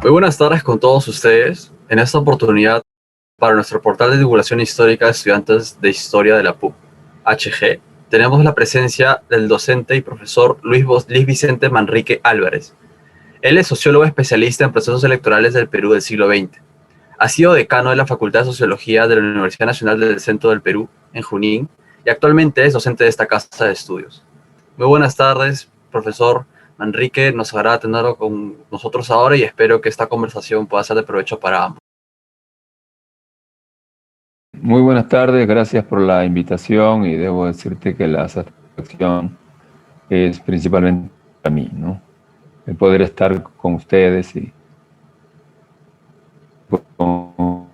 Muy buenas tardes con todos ustedes. En esta oportunidad, para nuestro portal de divulgación histórica de estudiantes de historia de la PUC, HG, tenemos la presencia del docente y profesor Luis Vicente Manrique Álvarez. Él es sociólogo especialista en procesos electorales del Perú del siglo XX. Ha sido decano de la Facultad de Sociología de la Universidad Nacional del Centro del Perú, en Junín, y actualmente es docente de esta casa de estudios. Muy buenas tardes, profesor Manrique. Nos agrada tenerlo con nosotros ahora y espero que esta conversación pueda ser de provecho para ambos. Muy buenas tardes, gracias por la invitación y debo decirte que la satisfacción es principalmente para mí, ¿no? El poder estar con ustedes y con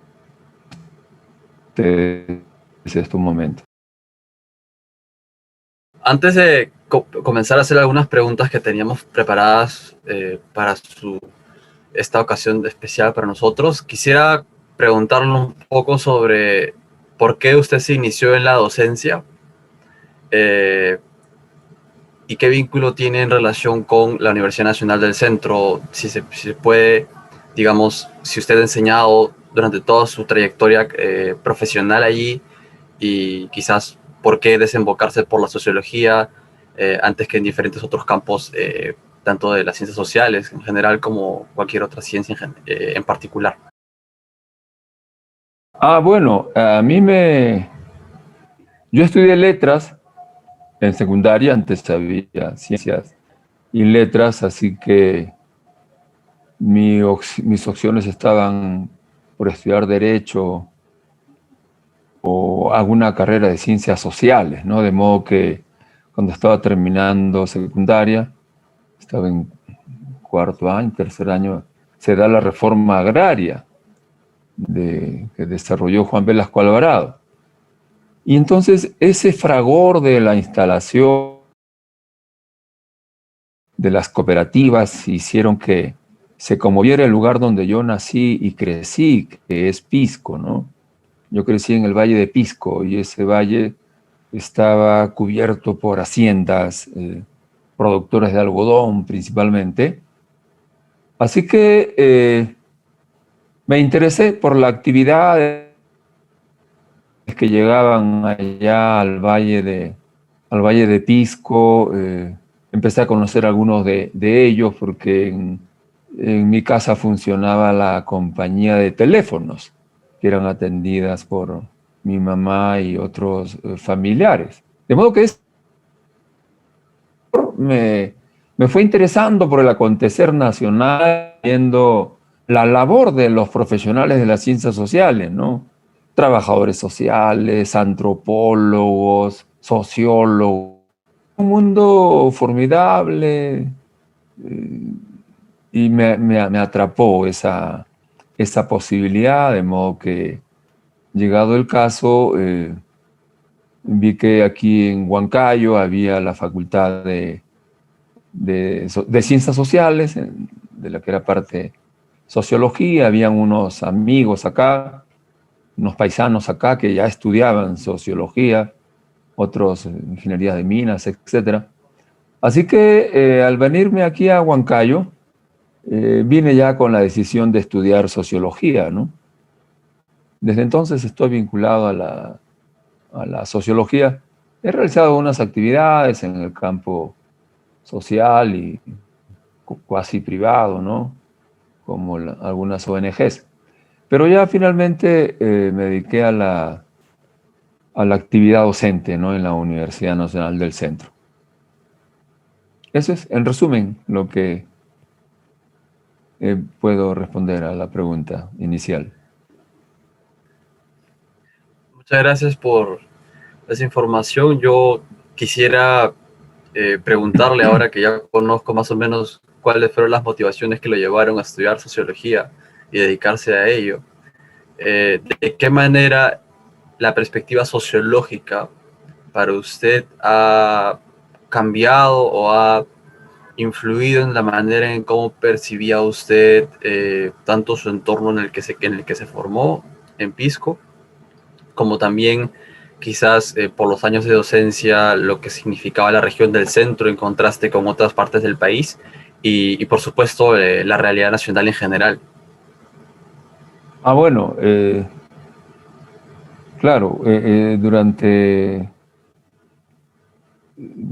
ustedes este momento. Antes de comenzar a hacer algunas preguntas que teníamos preparadas para esta ocasión especial para nosotros, quisiera preguntarle un poco sobre por qué usted se inició en la docencia y qué vínculo tiene en relación con la Universidad Nacional del Centro, si se puede, digamos, si usted ha enseñado durante toda su trayectoria profesional allí y quizás por qué desembocarse por la sociología antes que en diferentes otros campos, tanto de las ciencias sociales en general como cualquier otra ciencia en particular. Bueno, yo estudié letras en secundaria, antes había ciencias y letras, así que mis opciones estaban por estudiar derecho o alguna carrera de ciencias sociales, ¿no? De modo que cuando estaba terminando secundaria, estaba en cuarto año, tercer año, se da la reforma agraria que desarrolló Juan Velasco Alvarado. Y entonces ese fragor de la instalación de las cooperativas hicieron que se conmoviera el lugar donde yo nací y crecí, que es Pisco, ¿no? Yo crecí en el Valle de Pisco y ese valle estaba cubierto por haciendas productoras de algodón principalmente. Así que me interesé por la actividad que llegaban allá al Valle de Pisco. Empecé a conocer algunos de ellos porque en mi casa funcionaba la compañía de teléfonos que eran atendidas por mi mamá y otros familiares. De modo que me fue interesando por el acontecer nacional, viendo la labor de los profesionales de las ciencias sociales, ¿no? Trabajadores sociales, antropólogos, sociólogos. Un mundo formidable y me atrapó esa posibilidad, de modo que, llegado el caso, vi que aquí en Huancayo había la Facultad de Ciencias Sociales, de la que era parte Sociología. Habían unos amigos acá, unos paisanos acá que ya estudiaban Sociología, otros Ingeniería de Minas, etc. Así que al venirme aquí a Huancayo, vine ya con la decisión de estudiar Sociología, ¿no? Desde entonces estoy vinculado a la Sociología. He realizado unas actividades en el campo social y cuasi privado, ¿no? Como algunas ONGs. Pero ya finalmente me dediqué a la actividad docente, ¿no? En la Universidad Nacional del Centro. Eso es, en resumen, lo que puedo responder a la pregunta inicial. Muchas gracias por esa información. Yo quisiera preguntarle, ahora que ya conozco más o menos cuáles fueron las motivaciones que lo llevaron a estudiar sociología y dedicarse a ello, ¿de qué manera la perspectiva sociológica para usted ha cambiado o ha influido en la manera en cómo percibía usted tanto su entorno en el que se formó en Pisco, como también quizás por los años de docencia, lo que significaba la región del centro en contraste con otras partes del país, y por supuesto la realidad nacional en general. Bueno, claro, durante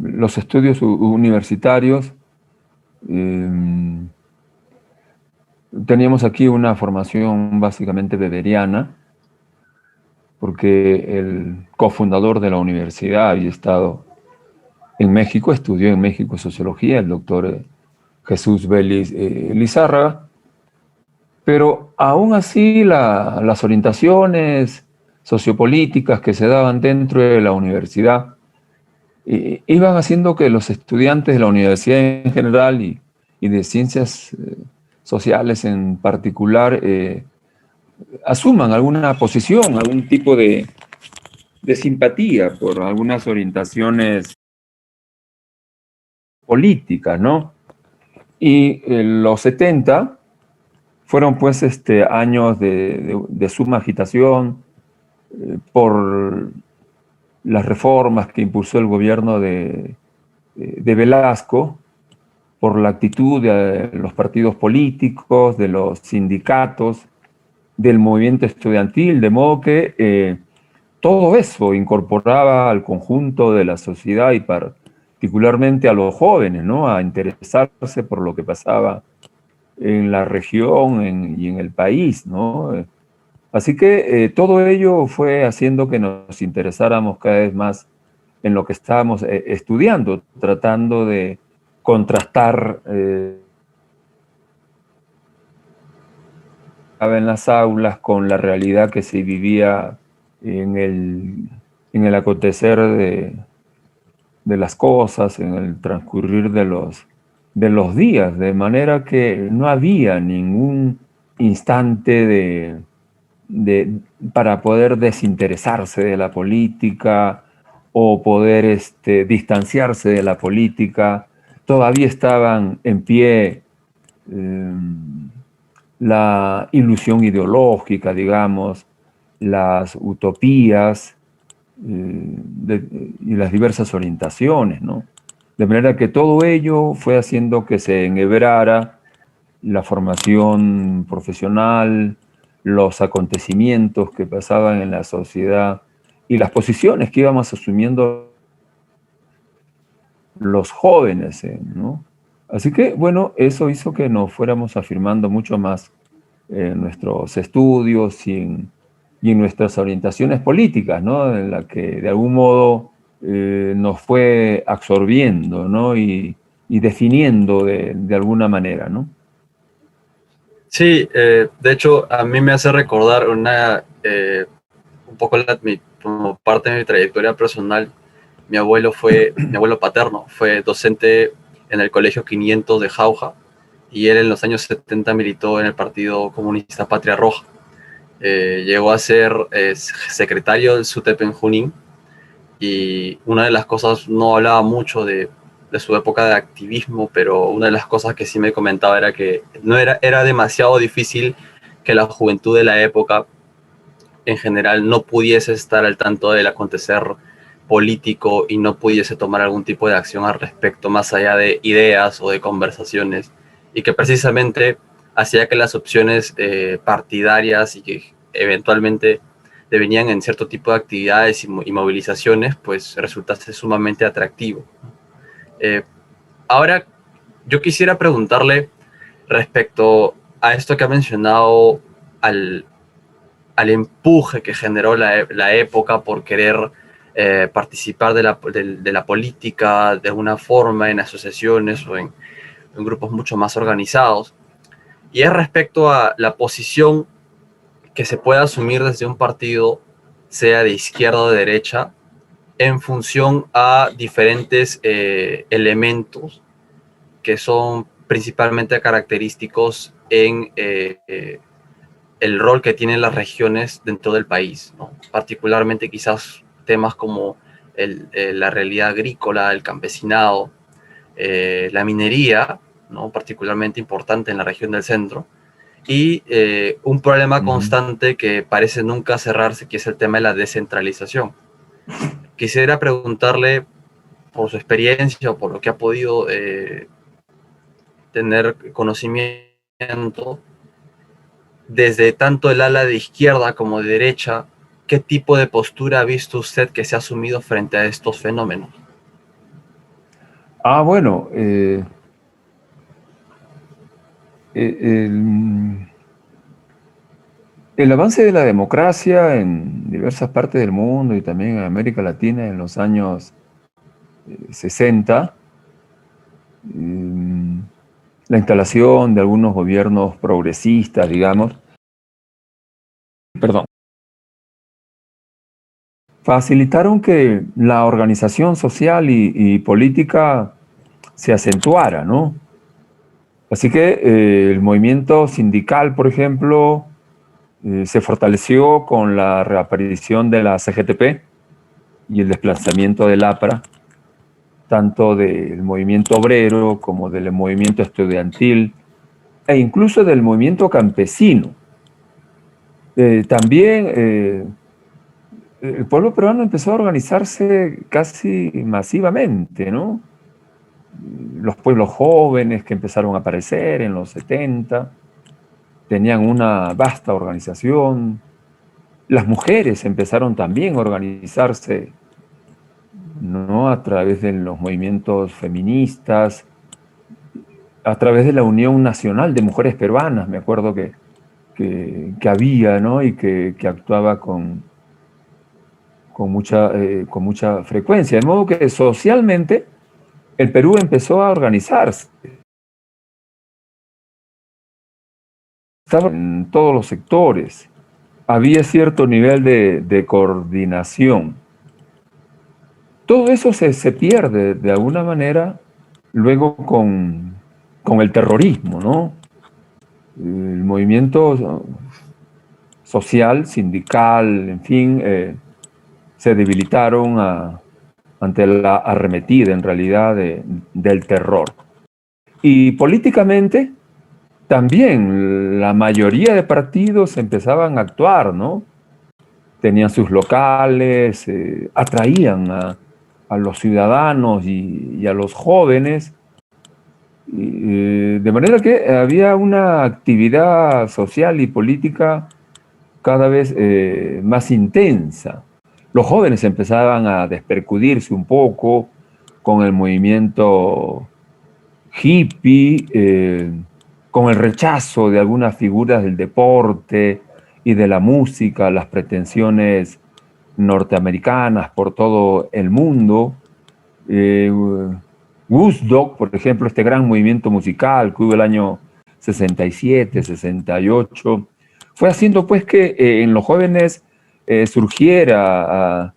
los estudios universitarios eh, teníamos aquí una formación básicamente beberiana, porque el cofundador de la universidad había estado en México, estudió en México sociología, el doctor Jesús Vélez Lizárraga, pero aún así las orientaciones sociopolíticas que se daban dentro de la universidad iban haciendo que los estudiantes de la universidad en general y de ciencias sociales en particular asuman alguna posición, algún tipo de simpatía por algunas orientaciones políticas, ¿no? Y los 70 fueron pues años de suma agitación por las reformas que impulsó el gobierno de Velasco, por la actitud de los partidos políticos, de los sindicatos, del movimiento estudiantil, de modo que todo eso incorporaba al conjunto de la sociedad y particularmente a los jóvenes, ¿no? A interesarse por lo que pasaba en la región y en el país, ¿no? Así que todo ello fue haciendo que nos interesáramos cada vez más en lo que estábamos estudiando, tratando de contrastar en las aulas con la realidad que se vivía en el acontecer de las cosas, en el transcurrir de los días, de manera que no había ningún instante para poder desinteresarse de la política o poder distanciarse de la política. Todavía estaban en pie la ilusión ideológica, digamos, las utopías y las diversas orientaciones, ¿no? De manera que todo ello fue haciendo que se enhebrara la formación profesional, los acontecimientos que pasaban en la sociedad y las posiciones que íbamos asumiendo los jóvenes, ¿no? Así que, bueno, eso hizo que nos fuéramos afirmando mucho más en nuestros estudios y en nuestras orientaciones políticas, ¿no? En la que de algún modo nos fue absorbiendo, ¿no? Y definiendo de alguna manera, ¿no? Sí, de hecho, a mí me hace recordar un poco como parte de mi trayectoria personal. Mi abuelo paterno fue docente en el Colegio 500 de Jauja, y él en los años 70 militó en el Partido Comunista Patria Roja. Llegó a ser secretario del SUTEP en Junín, y una de las cosas, no hablaba mucho de su época de activismo, pero una de las cosas que sí me comentaba era que era demasiado difícil que la juventud de la época en general no pudiese estar al tanto del acontecer político y no pudiese tomar algún tipo de acción al respecto, más allá de ideas o de conversaciones, y que precisamente hacía que las opciones partidarias y que eventualmente devenían en cierto tipo de actividades y movilizaciones, pues resultase sumamente atractivo. Eh, Ahora, yo quisiera preguntarle respecto a esto que ha mencionado, al, al empuje que generó la época por querer participar de la política de alguna forma en asociaciones o en grupos mucho más organizados. Y es respecto a la posición que se puede asumir desde un partido, sea de izquierda o de derecha, en función a diferentes elementos que son principalmente característicos en el rol que tienen las regiones dentro del país, ¿no? Particularmente quizás temas como la realidad agrícola, el campesinado, la minería, ¿no? Particularmente importante en la región del centro, y un problema constante que parece nunca cerrarse, que es el tema de la descentralización. Quisiera preguntarle, por su experiencia o por lo que ha podido tener conocimiento desde tanto el ala de izquierda como de derecha, ¿qué tipo de postura ha visto usted que se ha asumido frente a estos fenómenos? Bueno, el, el avance de la democracia en diversas partes del mundo y también en América Latina en los años 60, la instalación de algunos gobiernos progresistas, digamos, perdón, facilitaron que la organización social y política se acentuara, ¿no? Así que el movimiento sindical, por ejemplo, se fortaleció con la reaparición de la CGTP y el desplazamiento del APRA, tanto del movimiento obrero como del movimiento estudiantil e incluso del movimiento campesino. También el pueblo peruano empezó a organizarse casi masivamente, ¿no? Los pueblos jóvenes que empezaron a aparecer en los 70 tenían una vasta organización. Las mujeres empezaron también a organizarse, ¿no? A través de los movimientos feministas, a través de la Unión Nacional de Mujeres Peruanas, me acuerdo que había, ¿no? Y que actuaba con mucha frecuencia. De modo que socialmente el Perú empezó a organizarse. Estaba en todos los sectores. Había cierto nivel de coordinación. Todo eso se pierde de alguna manera luego con el terrorismo, ¿no? El movimiento social, sindical, en fin, se debilitaron ante la arremetida, en realidad, del terror. Y políticamente, también la mayoría de partidos empezaban a actuar, ¿no? Tenían sus locales, atraían a los ciudadanos y a los jóvenes, de manera que había una actividad social y política cada vez más intensa. Los jóvenes empezaban a despercudirse un poco con el movimiento hippie, con el rechazo de algunas figuras del deporte y de la música, las pretensiones norteamericanas por todo el mundo. Woodstock, por ejemplo, este gran movimiento musical que hubo el año 67, 68, fue haciendo pues que en los jóvenes surgiera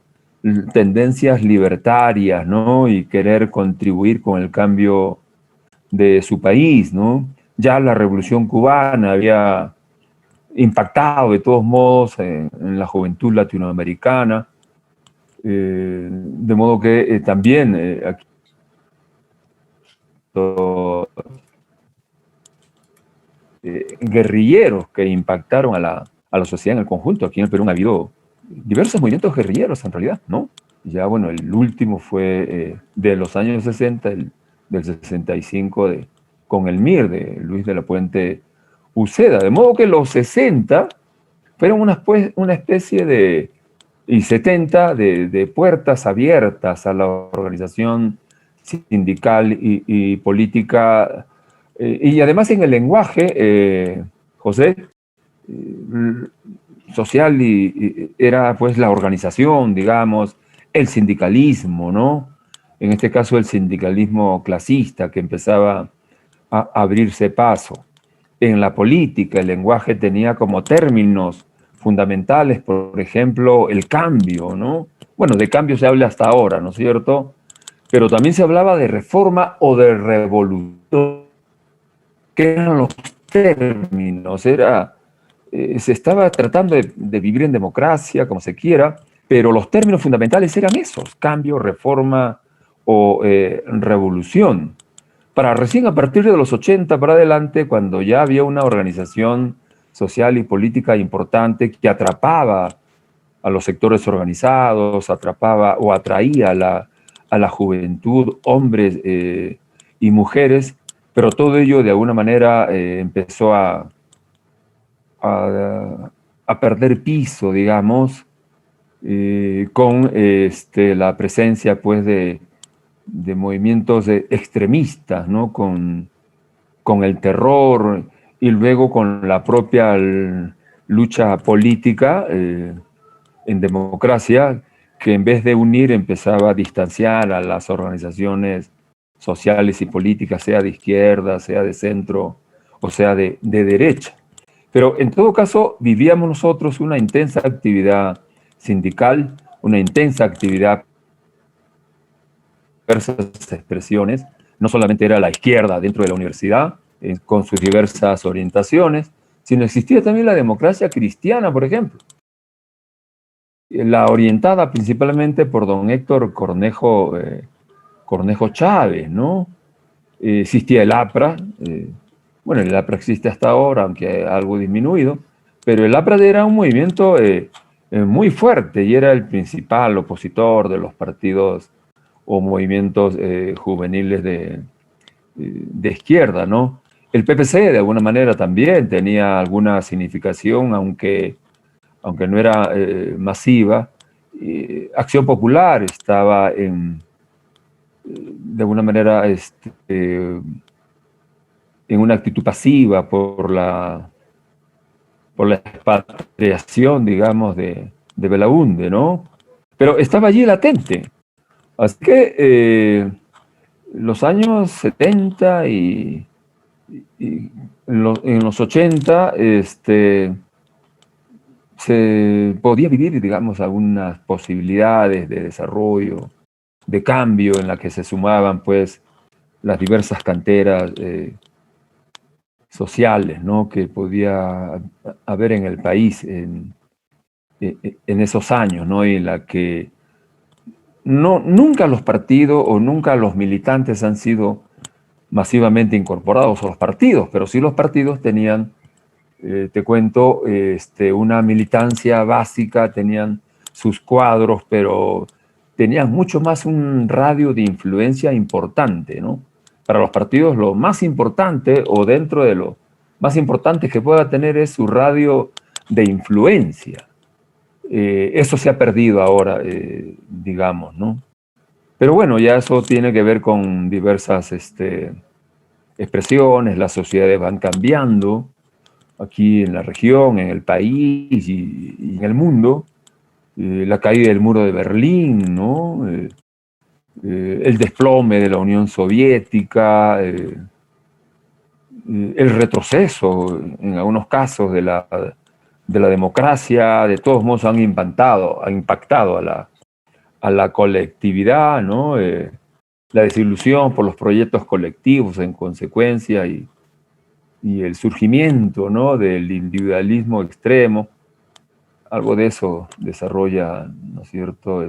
tendencias libertarias, ¿no? Y querer contribuir con el cambio de su país, ¿no? Ya la Revolución Cubana había impactado de todos modos en la juventud latinoamericana, de modo que también aquí guerrilleros que impactaron a la sociedad en el conjunto. Aquí en el Perú ha habido diversos movimientos guerrilleros en realidad, ¿no? Ya, bueno, el último fue de los años 60, del 65, con el MIR de Luis de la Puente Uceda. De modo que los 60 fueron una especie de, y 70, de puertas abiertas a la organización sindical y política, y además en el lenguaje, José, social era pues la organización, digamos, el sindicalismo, ¿no? En este caso el sindicalismo clasista que empezaba a abrirse paso. En la política el lenguaje tenía como términos fundamentales, por ejemplo, el cambio, ¿no? Bueno, de cambio se habla hasta ahora, ¿no es cierto? Pero también se hablaba de reforma o de revolución. ¿Qué eran los términos? Se estaba tratando de vivir en democracia, como se quiera, pero los términos fundamentales eran esos: cambio, reforma o revolución. Para recién a partir de los 80 para adelante, cuando ya había una organización social y política importante que atrapaba a los sectores organizados, atrapaba o atraía a la juventud, hombres y mujeres, pero todo ello de alguna manera empezó a perder piso, digamos, con la presencia pues de movimientos extremistas, ¿no? Con el terror y luego con la propia lucha política en democracia, que en vez de unir empezaba a distanciar a las organizaciones sociales y políticas, sea de izquierda, sea de centro o sea de derecha. Pero en todo caso vivíamos nosotros una intensa actividad sindical, una intensa actividad, diversas expresiones, no solamente era la izquierda dentro de la universidad, con sus diversas orientaciones, sino existía también la democracia cristiana, por ejemplo, la orientada principalmente por don Héctor Cornejo Chávez, ¿no? Existía el APRA, bueno, el APRA existe hasta ahora, aunque algo disminuido, pero el APRA era un movimiento muy fuerte y era el principal opositor de los partidos o movimientos juveniles de izquierda, ¿no? El PPC de alguna manera también tenía alguna significación, aunque no era masiva. Acción Popular estaba de alguna manera en una actitud pasiva por la expatriación, digamos, de Belaúnde, ¿no? Pero estaba allí latente. Así que los años 70 y en los 80 se podía vivir, digamos, algunas posibilidades de desarrollo, de cambio en la que se sumaban, pues, las diversas canteras sociales, ¿no? Que podía haber en el país en esos años, ¿no? Y en la que nunca los partidos o nunca los militantes han sido masivamente incorporados a los partidos, pero sí los partidos tenían, te cuento, una militancia básica, tenían sus cuadros, pero tenían mucho más un radio de influencia importante, ¿no? Para los partidos lo más importante, o dentro de lo más importante que pueda tener, es su radio de influencia. Eso se ha perdido ahora, digamos, ¿no? Pero bueno, ya eso tiene que ver con diversas expresiones, las sociedades van cambiando aquí en la región, en el país y en el mundo. La caída del muro de Berlín, ¿no? El desplome de la Unión Soviética, el retroceso en algunos casos de la democracia, de todos modos ha impactado a la colectividad, ¿no? La desilusión por los proyectos colectivos en consecuencia y el surgimiento, ¿no? Del individualismo extremo. Algo de eso desarrolla, ¿no es cierto?,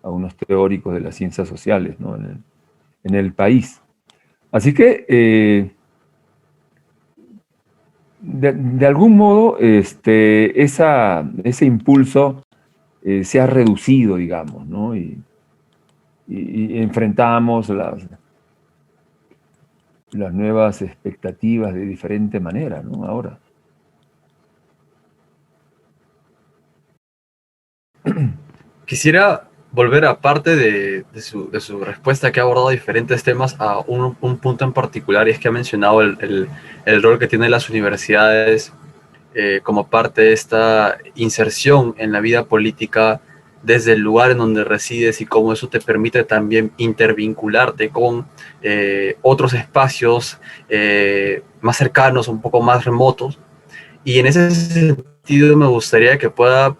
a unos teóricos de las ciencias sociales, ¿no? en el país. Así que, de algún modo, ese impulso se ha reducido, digamos, ¿no? Y enfrentamos las nuevas expectativas de diferente manera, ¿no? Ahora. Quisiera volver, aparte de su respuesta, que ha abordado diferentes temas, a un punto en particular, y es que ha mencionado el rol que tienen las universidades como parte de esta inserción en la vida política desde el lugar en donde resides, y cómo eso te permite también intervincularte con otros espacios más cercanos, un poco más remotos. Y en ese sentido me gustaría que pueda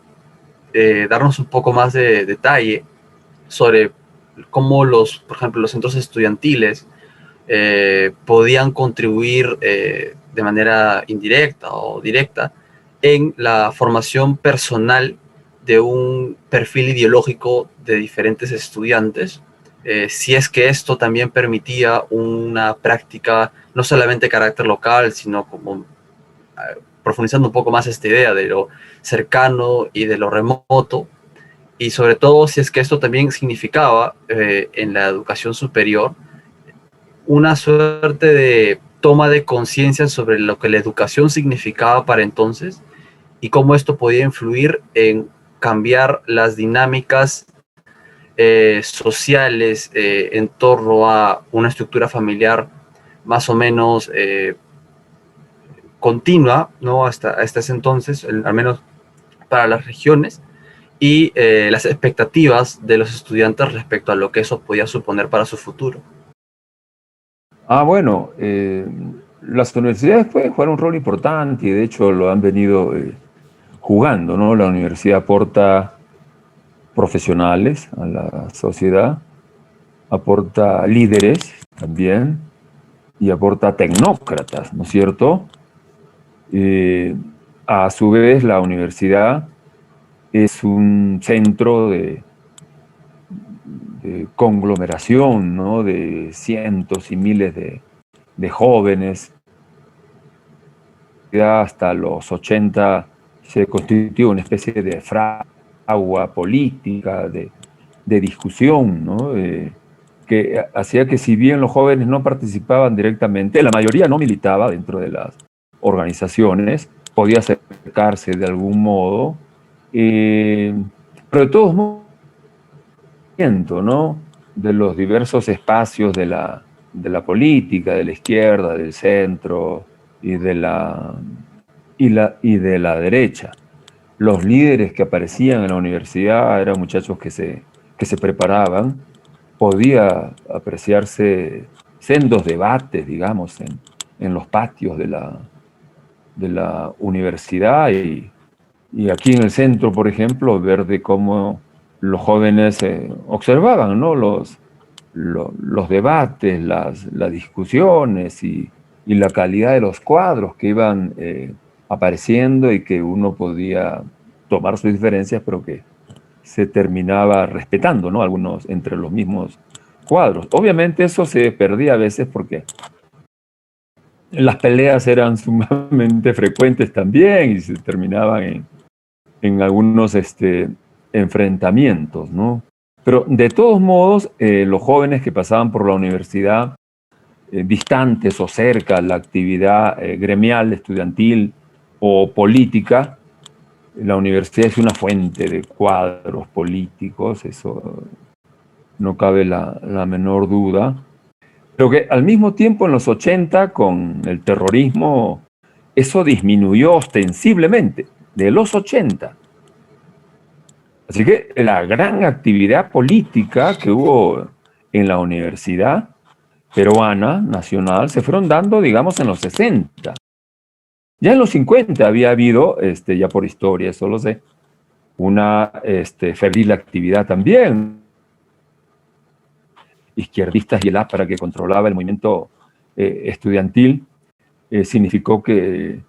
darnos un poco más de detalle sobre cómo por ejemplo, los centros estudiantiles podían contribuir de manera indirecta o directa en la formación personal de un perfil ideológico de diferentes estudiantes, si es que esto también permitía una práctica no solamente de carácter local, sino como profundizando un poco más esta idea de lo cercano y de lo remoto, y sobre todo si es que esto también significaba en la educación superior una suerte de toma de conciencia sobre lo que la educación significaba para entonces y cómo esto podía influir en cambiar las dinámicas sociales en torno a una estructura familiar más o menos continua, ¿no? Hasta ese entonces, al menos para las regiones, y las expectativas de los estudiantes respecto a lo que eso podía suponer para su futuro. Bueno, las universidades pueden jugar un rol importante y de hecho lo han venido jugando, ¿no? La universidad aporta profesionales a la sociedad, aporta líderes también y aporta tecnócratas, ¿no es cierto? Eh, a su vez, la universidad es un centro de conglomeración, ¿no? De cientos y miles de jóvenes. Hasta los 80 se constituyó una especie de fragua política, de discusión, ¿no? Que hacía que si bien los jóvenes no participaban directamente, la mayoría no militaba dentro de las organizaciones, podía acercarse de algún modo, pero de todos modos, ¿no? De los diversos espacios de la política, de la izquierda, del centro y de la derecha. Los líderes que aparecían en la universidad eran muchachos que se preparaban. Podía apreciarse sendos debates, digamos, en los patios de la universidad y aquí en el centro, por ejemplo, ver de cómo los jóvenes observaban, ¿no? los debates, las discusiones y la calidad de los cuadros que iban apareciendo y que uno podía tomar sus diferencias, pero que se terminaba respetando, ¿no? Algunos entre los mismos cuadros. Obviamente eso se perdía a veces porque las peleas eran sumamente frecuentes también y se terminaban en algunos enfrentamientos, ¿no? Pero de todos modos, los jóvenes que pasaban por la universidad, distantes o cerca a la actividad gremial, estudiantil o política, la universidad es una fuente de cuadros políticos, eso no cabe la menor duda. Pero que al mismo tiempo en los 80, con el terrorismo, eso disminuyó ostensiblemente, de los 80. Así que la gran actividad política que hubo en la universidad peruana nacional se fueron dando, digamos, en los 60. Ya en los 50 había habido, ya por historia, eso lo sé, una febril actividad también. Izquierdistas y el APRA que controlaba el movimiento estudiantil significó que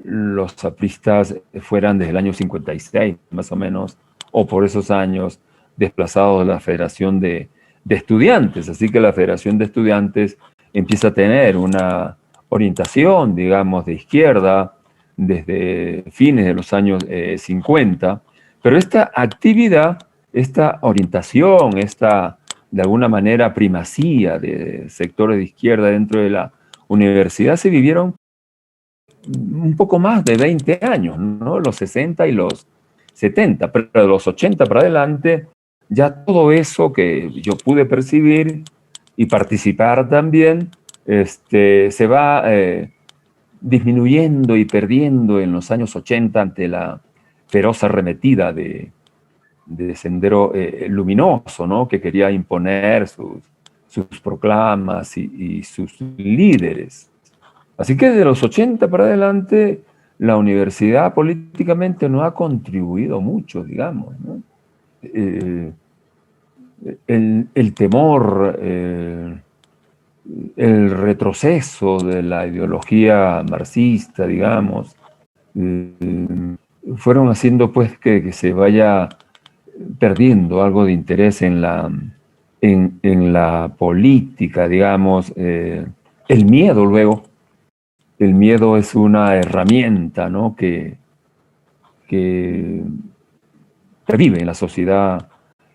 los apristas fueran desde el año 56, más o menos, o por esos años, desplazados de la Federación de Estudiantes. Así que la Federación de Estudiantes empieza a tener una orientación, digamos, de izquierda desde fines de los años 50, pero esta actividad, esta orientación, esta, de alguna manera, primacía de sectores de izquierda dentro de la universidad se vivieron un poco más de 20 años, ¿no? Los 60 y los 70, pero de los 80 para adelante, ya todo eso que yo pude percibir y participar también, se va disminuyendo y perdiendo en los años 80 ante la feroz arremetida de Sendero Luminoso, ¿no? Que quería imponer sus proclamas y sus líderes. Así que de los 80 para adelante, la universidad políticamente no ha contribuido mucho, digamos, ¿no? El temor, el retroceso de la ideología marxista, digamos, fueron haciendo pues que se vaya perdiendo algo de interés en la política, digamos. El miedo luego. El miedo es una herramienta, ¿no? que vive en la sociedad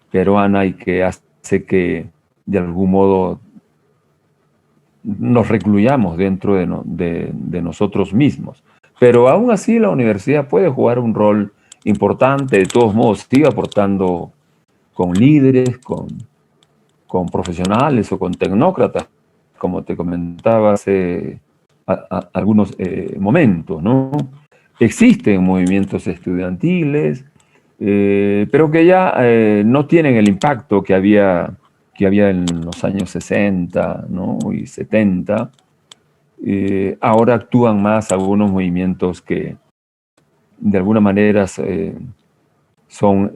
peruana y que hace que de algún modo nos recluyamos dentro de nosotros mismos. Pero aún así la universidad puede jugar un rol importante, de todos modos sigue aportando con líderes, con profesionales o con tecnócratas, como te comentaba hace algunos momentos, ¿no? Existen movimientos estudiantiles, pero que ya no tienen el impacto que había en los años 60, ¿no? Y 70. Ahora actúan más algunos movimientos que de alguna manera son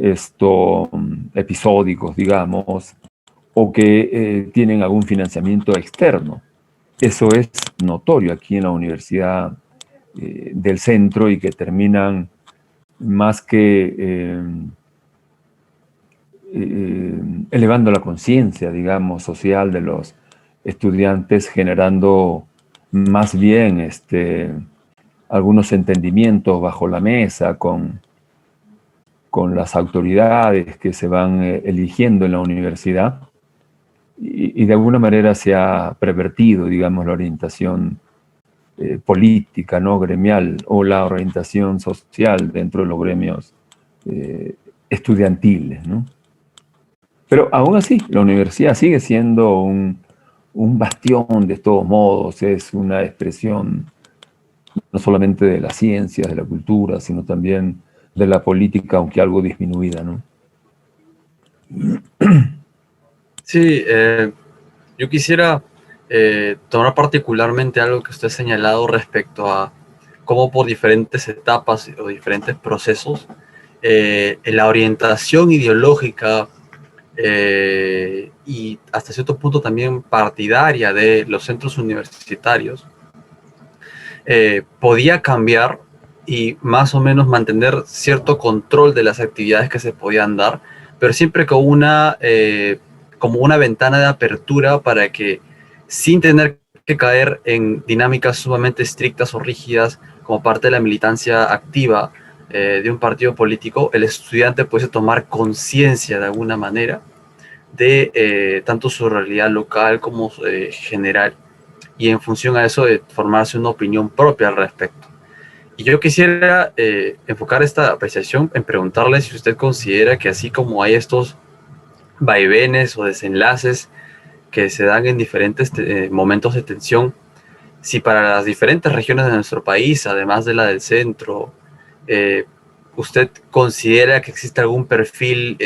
episódicos, digamos, o que tienen algún financiamiento externo. Eso es notorio aquí en la Universidad del Centro y que terminan más que elevando la conciencia, digamos, social de los estudiantes, generando más bien algunos entendimientos bajo la mesa con las autoridades que se van eligiendo en la universidad y de alguna manera se ha pervertido, digamos, la orientación política, ¿no? Gremial o la orientación social dentro de los gremios estudiantiles, ¿no? Pero aún así, la universidad sigue siendo un bastión de todos modos, es una expresión no solamente de las ciencias, de la cultura, sino también de la política, aunque algo disminuida, ¿no? Sí, yo quisiera tomar particularmente algo que usted ha señalado respecto a cómo por diferentes etapas o diferentes procesos, la orientación ideológica y hasta cierto punto también partidaria de los centros universitarios podía cambiar y más o menos mantener cierto control de las actividades que se podían dar, pero siempre con como una ventana de apertura para que sin tener que caer en dinámicas sumamente estrictas o rígidas como parte de la militancia activa de un partido político, el estudiante puede tomar conciencia de alguna manera de tanto su realidad local como general, y en función a eso de formarse una opinión propia al respecto. Y yo quisiera enfocar esta apreciación en preguntarle si usted considera que así como hay estos vaivenes o desenlaces que se dan en diferentes momentos de tensión, si para las diferentes regiones de nuestro país, además de la del centro, eh, usted considera que existe algún perfil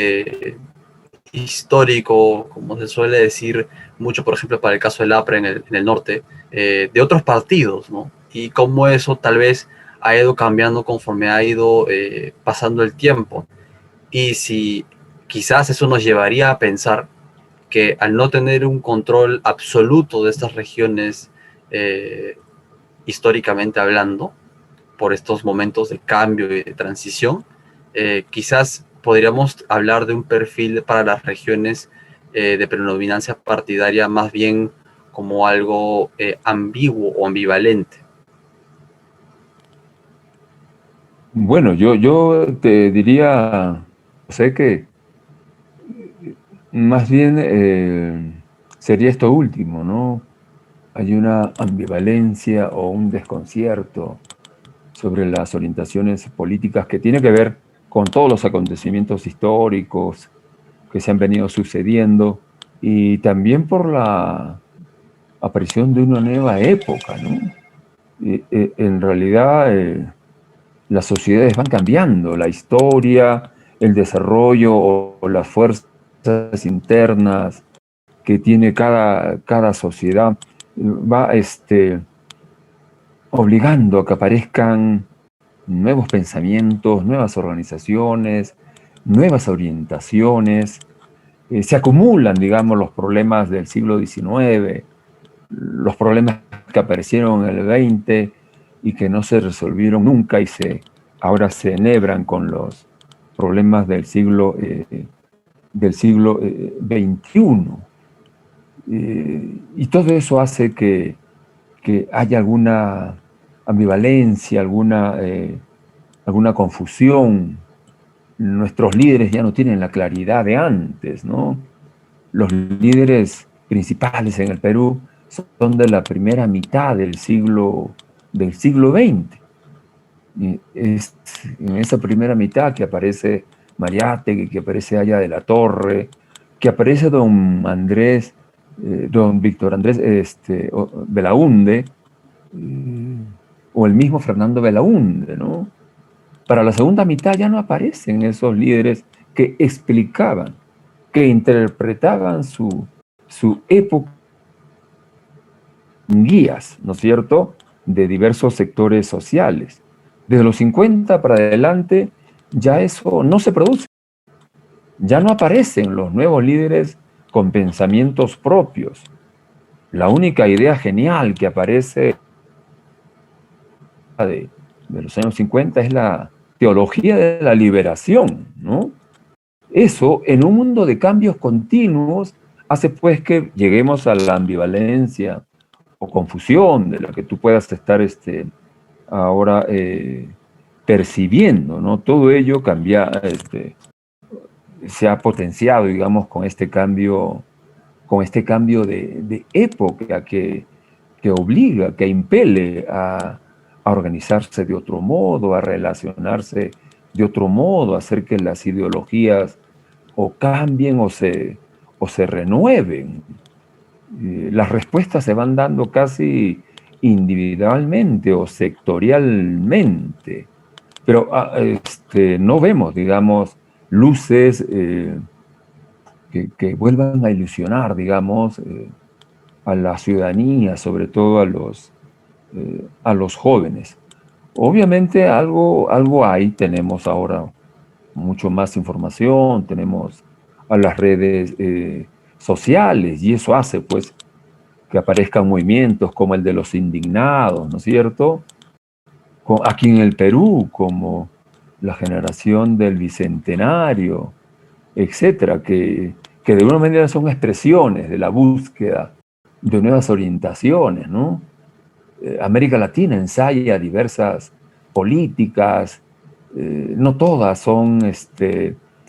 histórico, como se suele decir mucho, por ejemplo, para el caso del APRA en el norte, de otros partidos, ¿no? Y cómo eso tal vez ha ido cambiando conforme ha ido pasando el tiempo. Y si quizás eso nos llevaría a pensar que al no tener un control absoluto de estas regiones, históricamente hablando, por estos momentos de cambio y de transición, quizás podríamos hablar de un perfil para las regiones de predominancia partidaria más bien como algo ambiguo o ambivalente. Bueno, yo te diría, sé que más bien sería esto último, ¿no? Hay una ambivalencia o un desconcierto sobre las orientaciones políticas que tiene que ver con todos los acontecimientos históricos que se han venido sucediendo y también por la aparición de una nueva época, ¿no? En realidad las sociedades van cambiando, la historia, el desarrollo o las fuerzas internas que tiene cada sociedad va obligando a que aparezcan nuevos pensamientos, nuevas organizaciones, nuevas orientaciones. Se acumulan, digamos, los problemas del siglo XIX, los problemas que aparecieron en el XX y que no se resolvieron nunca y ahora se enhebran con los problemas del siglo XXI. Y todo eso hace que haya alguna ambivalencia, alguna confusión. Nuestros líderes ya no tienen la claridad de antes, ¿no? Los líderes principales en el Perú son de la primera mitad del siglo XX. Y es en esa primera mitad que aparece Mariátegui, que aparece Haya de la Torre, que aparece don Víctor Andrés Belaúnde, o el mismo Fernando Belaúnde, ¿no? Para la segunda mitad ya no aparecen esos líderes que explicaban, que interpretaban su época en guías, ¿no es cierto?, de diversos sectores sociales. Desde los 50 para adelante ya eso no se produce. Ya no aparecen los nuevos líderes con pensamientos propios. La única idea genial que aparece de los años 50 es la teología de la liberación, ¿no? Eso, en un mundo de cambios continuos, hace pues que lleguemos a la ambivalencia o confusión de la que tú puedas estar ahora percibiendo, ¿no? Todo ello se ha potenciado, digamos, con este cambio de época que obliga, que impele a organizarse de otro modo, a relacionarse de otro modo, a hacer que las ideologías o cambien o se renueven. Las respuestas se van dando casi individualmente o sectorialmente, pero no vemos, digamos, luces que vuelvan a ilusionar, digamos, a la ciudadanía, sobre todo a los jóvenes. Obviamente algo hay, tenemos ahora mucho más información, tenemos a las redes sociales y eso hace pues que aparezcan movimientos como el de los indignados, ¿no es cierto? Aquí en el Perú, como la generación del Bicentenario, etcétera, que de alguna manera son expresiones de la búsqueda de nuevas orientaciones, ¿no? América Latina ensaya diversas políticas, no todas son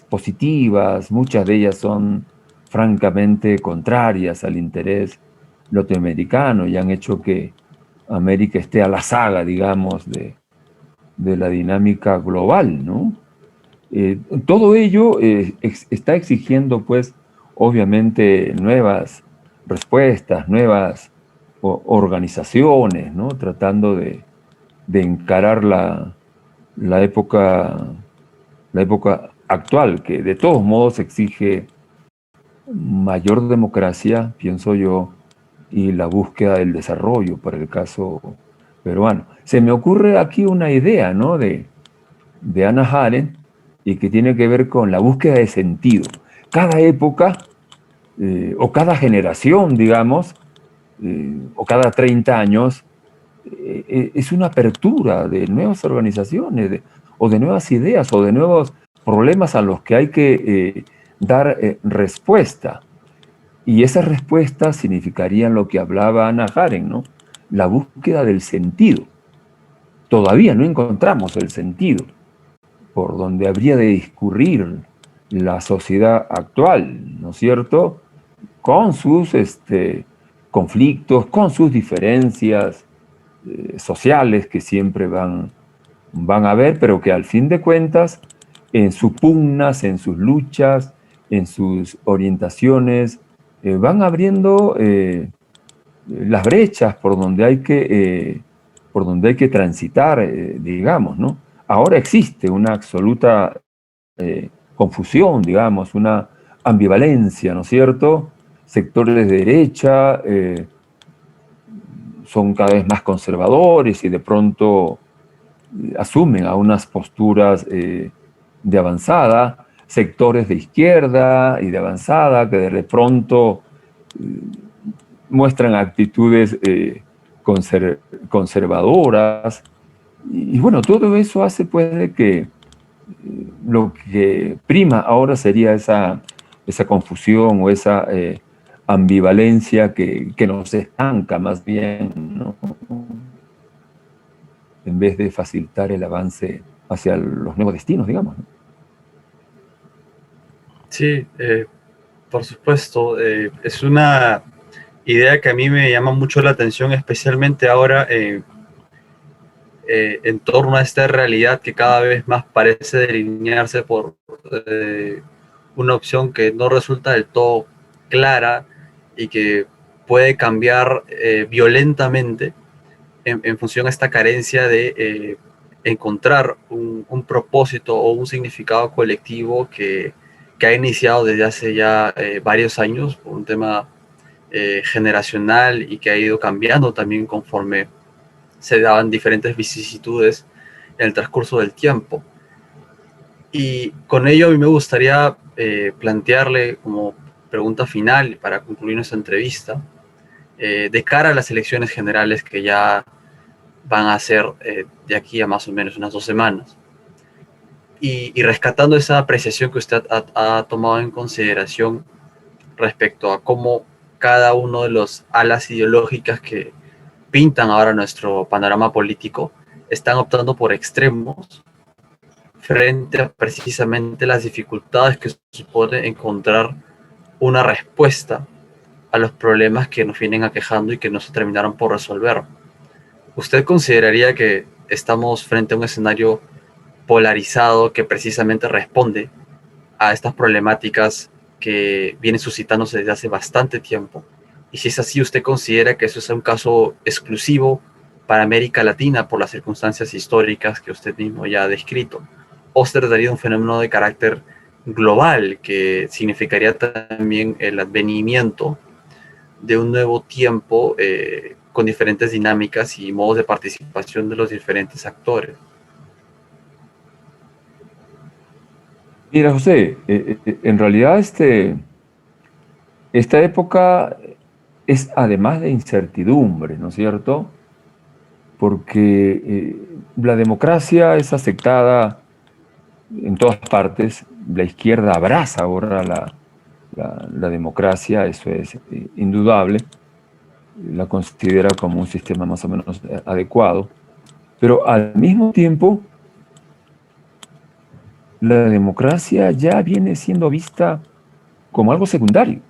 positivas, muchas de ellas son francamente contrarias al interés norteamericano y han hecho que América esté a la saga, digamos, de la dinámica global, ¿no? Todo ello está exigiendo, pues, obviamente, nuevas respuestas, nuevas organizaciones, ¿no? Tratando de encarar la época, la época actual, que de todos modos exige mayor democracia, pienso yo, y la búsqueda del desarrollo para el caso peruano. Se me ocurre aquí una idea, ¿no? De Hannah Arendt y que tiene que ver con la búsqueda de sentido. Cada época o cada generación, digamos, o cada 30 años, es una apertura de nuevas organizaciones o de nuevas ideas o de nuevos problemas a los que hay que dar respuesta. Y esas respuestas significarían lo que hablaba Hannah Arendt, ¿no? La búsqueda del sentido. Todavía no encontramos el sentido por donde habría de discurrir la sociedad actual, ¿no es cierto? Con sus conflictos, con sus diferencias sociales que siempre van a haber, pero que al fin de cuentas, en sus pugnas, en sus luchas, en sus orientaciones, van abriendo las brechas por donde hay que transitar, digamos, ¿no? Ahora existe una absoluta confusión, digamos, una ambivalencia, ¿no es cierto? Sectores de derecha son cada vez más conservadores y de pronto asumen a unas posturas de avanzada, sectores de izquierda y de avanzada que de pronto muestran actitudes conservadoras. Y bueno, todo eso hace pues de que lo que prima ahora sería esa confusión o esa ambivalencia que nos estanca más bien, ¿no? En vez de facilitar el avance hacia los nuevos destinos, digamos, ¿no? Sí, por supuesto. Es una idea que a mí me llama mucho la atención, especialmente ahora en torno a esta realidad que cada vez más parece delinearse por una opción que no resulta del todo clara y que puede cambiar violentamente en función a esta carencia de encontrar un propósito o un significado colectivo que ha iniciado desde hace ya varios años por un tema generacional y que ha ido cambiando también conforme se daban diferentes vicisitudes en el transcurso del tiempo. Y con ello a mí me gustaría plantearle como pregunta final para concluir nuestra entrevista, de cara a las elecciones generales que ya van a ser de aquí a más o menos unas 2 semanas. Y rescatando esa apreciación que usted ha tomado en consideración respecto a cómo cada uno de los alas ideológicas que pintan ahora nuestro panorama político están optando por extremos frente a precisamente las dificultades que supone encontrar una respuesta a los problemas que nos vienen aquejando y que no se terminaron por resolver. ¿Usted consideraría que estamos frente a un escenario polarizado que precisamente responde a estas problemáticas que vienen suscitándose desde hace bastante tiempo? Y si es así, ¿usted considera que eso es un caso exclusivo para América Latina por las circunstancias históricas que usted mismo ya ha descrito? ¿O se trataría de un fenómeno de carácter global que significaría también el advenimiento de un nuevo tiempo con diferentes dinámicas y modos de participación de los diferentes actores? Mira, José, en realidad esta época es además de incertidumbre, ¿no es cierto? Porque la democracia es aceptada en todas partes, la izquierda abraza ahora la democracia, eso es indudable, la considera como un sistema más o menos adecuado, pero al mismo tiempo la democracia ya viene siendo vista como algo secundario.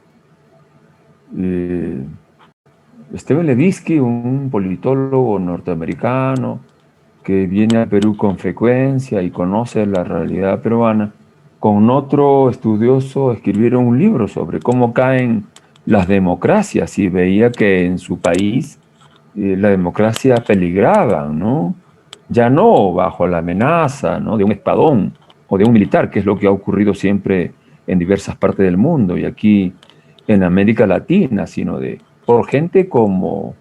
Steven Levitsky, un politólogo norteamericano que viene a Perú con frecuencia y conoce la realidad peruana, con otro estudioso escribieron un libro sobre cómo caen las democracias y veía que en su país la democracia peligraba, ¿no? Ya no bajo la amenaza, ¿no?, de un espadón o de un militar, que es lo que ha ocurrido siempre en diversas partes del mundo y aquí en América Latina, sino por gente como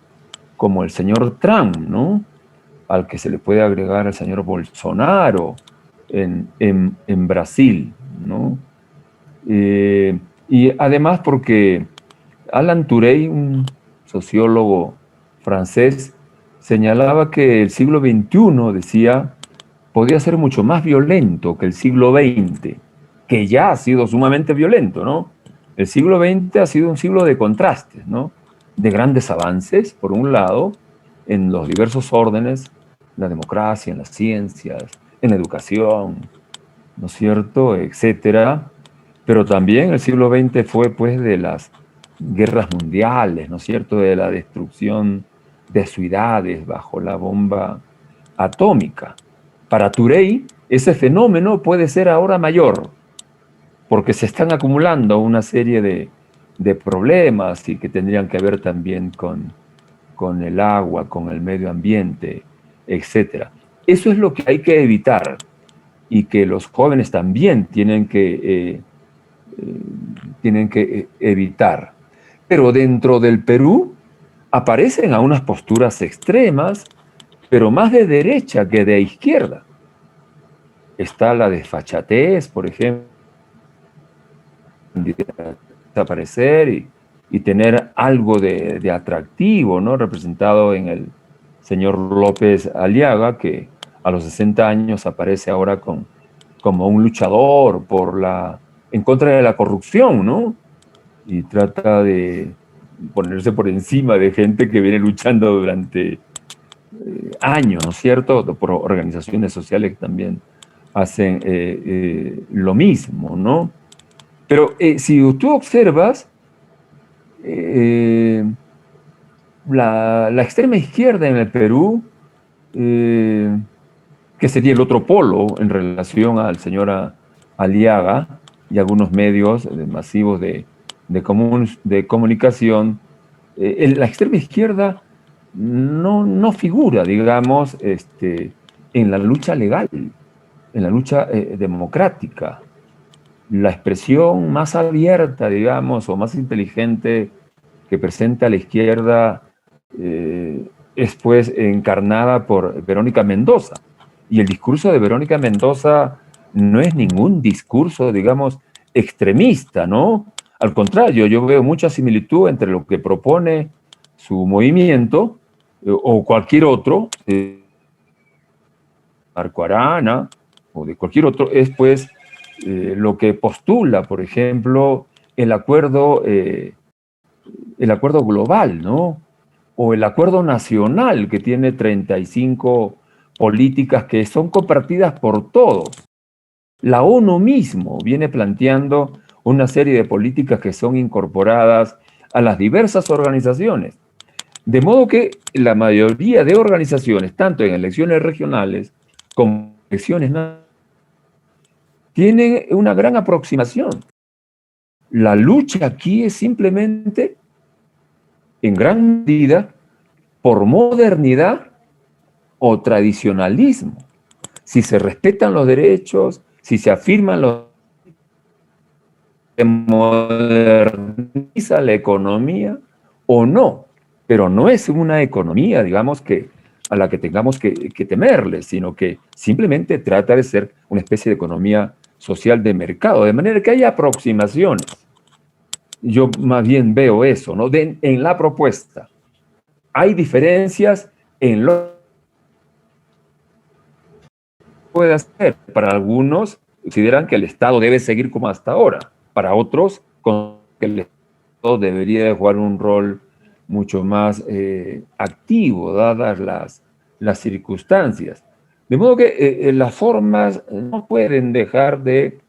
el señor Trump, ¿no?, al que se le puede agregar al señor Bolsonaro en Brasil, ¿no? Y además porque Alan Turing, un sociólogo francés, señalaba que el siglo XXI, decía, podía ser mucho más violento que el siglo XX, que ya ha sido sumamente violento, ¿no? El siglo XX ha sido un siglo de contrastes, ¿no? De grandes avances, por un lado, en los diversos órdenes, la democracia, en las ciencias, en la educación, ¿no es cierto?, etcétera. Pero también el siglo XX fue, pues, de las guerras mundiales, ¿no es cierto?, de la destrucción de ciudades bajo la bomba atómica. Para Turey, ese fenómeno puede ser ahora mayor, porque se están acumulando una serie de problemas y que tendrían que ver también con el agua, con el medio ambiente, etc. Eso es lo que hay que evitar y que los jóvenes también tienen que evitar. Pero dentro del Perú aparecen a unas posturas extremas, pero más de derecha que de izquierda. Está la desfachatez, por ejemplo, desaparecer y tener algo de atractivo, ¿no?, representado en el señor López Aliaga, que a los 60 años aparece ahora como un luchador en contra de la corrupción, ¿no? Y trata de ponerse por encima de gente que viene luchando durante años, ¿no es cierto?, por organizaciones sociales que también hacen lo mismo, ¿no? Pero si tú observas, la extrema izquierda en el Perú, que sería el otro polo en relación al señor Aliaga y algunos medios masivos de comunicación, la extrema izquierda no figura, digamos, en la lucha legal, en la lucha democrática. La expresión más abierta, digamos, o más inteligente que presenta la izquierda es pues encarnada por Verónica Mendoza. Y el discurso de Verónica Mendoza no es ningún discurso, digamos, extremista, ¿no? Al contrario, yo veo mucha similitud entre lo que propone su movimiento o cualquier otro, Marco Arana o de cualquier otro, es pues lo que postula, por ejemplo, el acuerdo global, ¿no? O el acuerdo nacional que tiene 35 políticas que son compartidas por todos. La ONU mismo viene planteando una serie de políticas que son incorporadas a las diversas organizaciones. De modo que la mayoría de organizaciones, tanto en elecciones regionales como en elecciones nacionales, tienen una gran aproximación. La lucha aquí es simplemente, en gran medida, por modernidad o tradicionalismo. Si se respetan los derechos, si se afirman los se moderniza la economía o no, pero no es una economía, digamos, a la que tengamos que temerle, sino que simplemente trata de ser una especie de economía social de mercado, de manera que haya aproximaciones. Yo más bien veo eso, ¿no? En la propuesta. Hay diferencias en lo que puede hacer. Para algunos consideran que el Estado debe seguir como hasta ahora. Para otros, que el Estado debería jugar un rol mucho más activo, dadas las circunstancias. De modo que las formas no pueden dejar de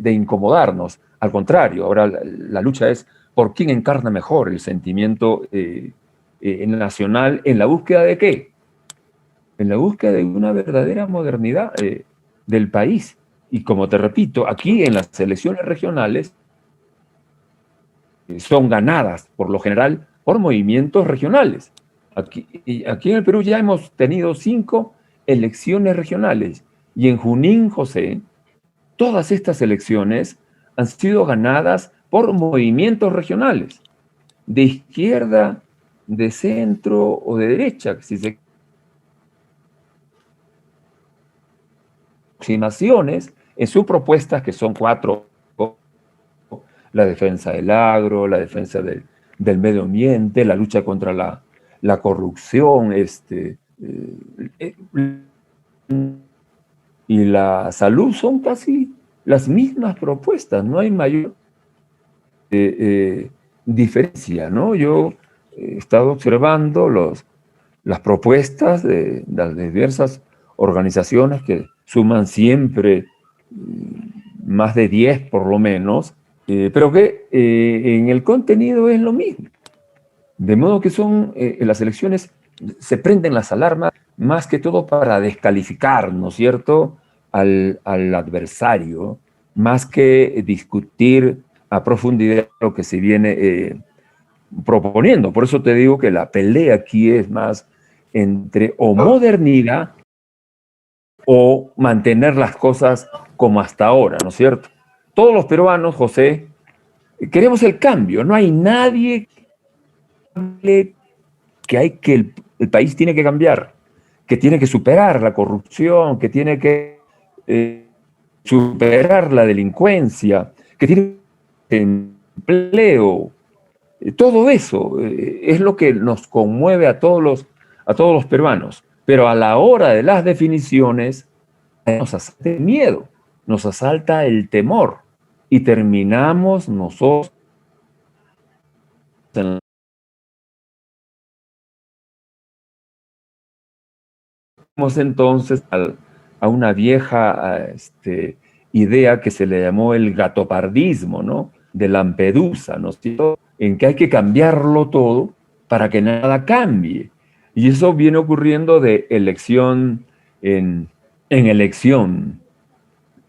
incomodarnos. Al contrario, ahora la lucha es por quién encarna mejor el sentimiento nacional en la búsqueda de qué. En la búsqueda de una verdadera modernidad del país. Y como te repito, aquí en las elecciones regionales son ganadas, por lo general, por movimientos regionales. Aquí en el Perú ya hemos tenido 5 elecciones regionales. Y en Junín, José, todas estas elecciones han sido ganadas por movimientos regionales, de izquierda, de centro o de derecha, si se aproximaciones en sus propuestas, que son 4: la defensa del agro, la defensa del medio ambiente, la lucha contra la corrupción, y la salud, son casi las mismas propuestas, no hay mayor diferencia, ¿no? Yo he estado observando las propuestas de las diversas organizaciones que suman siempre más de 10 por lo menos, pero que en el contenido es lo mismo. De modo que en las elecciones se prenden las alarmas más que todo para descalificar, ¿no es cierto?, al adversario, más que discutir a profundidad lo que se viene proponiendo. Por eso te digo que la pelea aquí es más entre o modernidad o mantener las cosas como hasta ahora, ¿no es cierto? Todos los peruanos, José, queremos el cambio. No hay nadie que el país tiene que cambiar, que tiene que superar la corrupción, que tiene que superar la delincuencia, que tiene empleo. Todo eso es lo que nos conmueve a todos los peruanos. Pero a la hora de las definiciones nos asalta el miedo, nos asalta el temor y terminamos nosotros entonces a una vieja idea que se le llamó el gatopardismo, ¿no?, de Lampedusa, ¿no?, en que hay que cambiarlo todo para que nada cambie. Y eso viene ocurriendo de elección en elección.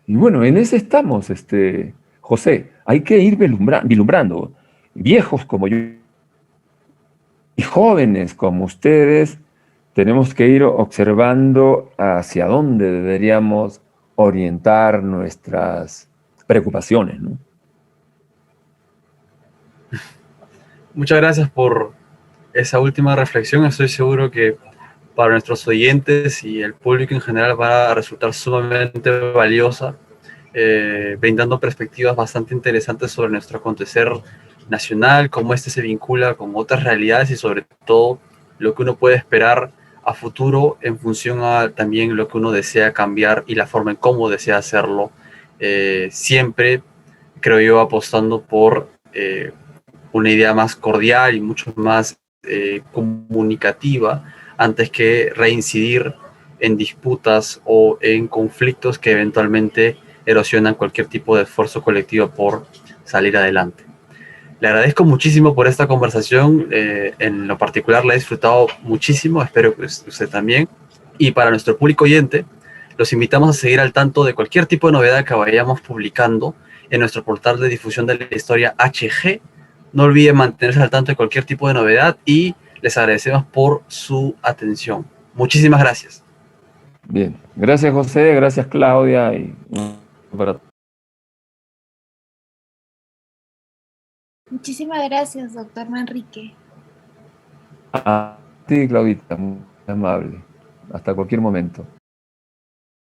Y bueno, en ese estamos, José. Hay que ir vislumbrando. Viejos como yo y jóvenes como ustedes, tenemos que ir observando hacia dónde deberíamos orientar nuestras preocupaciones, ¿no? Muchas gracias por esa última reflexión. Estoy seguro que para nuestros oyentes y el público en general va a resultar sumamente valiosa, brindando perspectivas bastante interesantes sobre nuestro acontecer nacional, cómo este se vincula con otras realidades y sobre todo lo que uno puede esperar a futuro en función a también lo que uno desea cambiar y la forma en cómo desea hacerlo. Siempre, creo yo, apostando por una idea más cordial y mucho más comunicativa antes que reincidir en disputas o en conflictos que eventualmente erosionan cualquier tipo de esfuerzo colectivo por salir adelante. Le agradezco muchísimo por esta conversación, en lo particular la he disfrutado muchísimo, espero que usted también. Y para nuestro público oyente, los invitamos a seguir al tanto de cualquier tipo de novedad que vayamos publicando en nuestro portal de difusión de la historia HG. No olviden mantenerse al tanto de cualquier tipo de novedad y les agradecemos por su atención. Muchísimas gracias. Bien, gracias José, gracias Claudia y para Muchísimas gracias, doctor Manrique. a ti Claudita, muy amable. Hasta cualquier momento.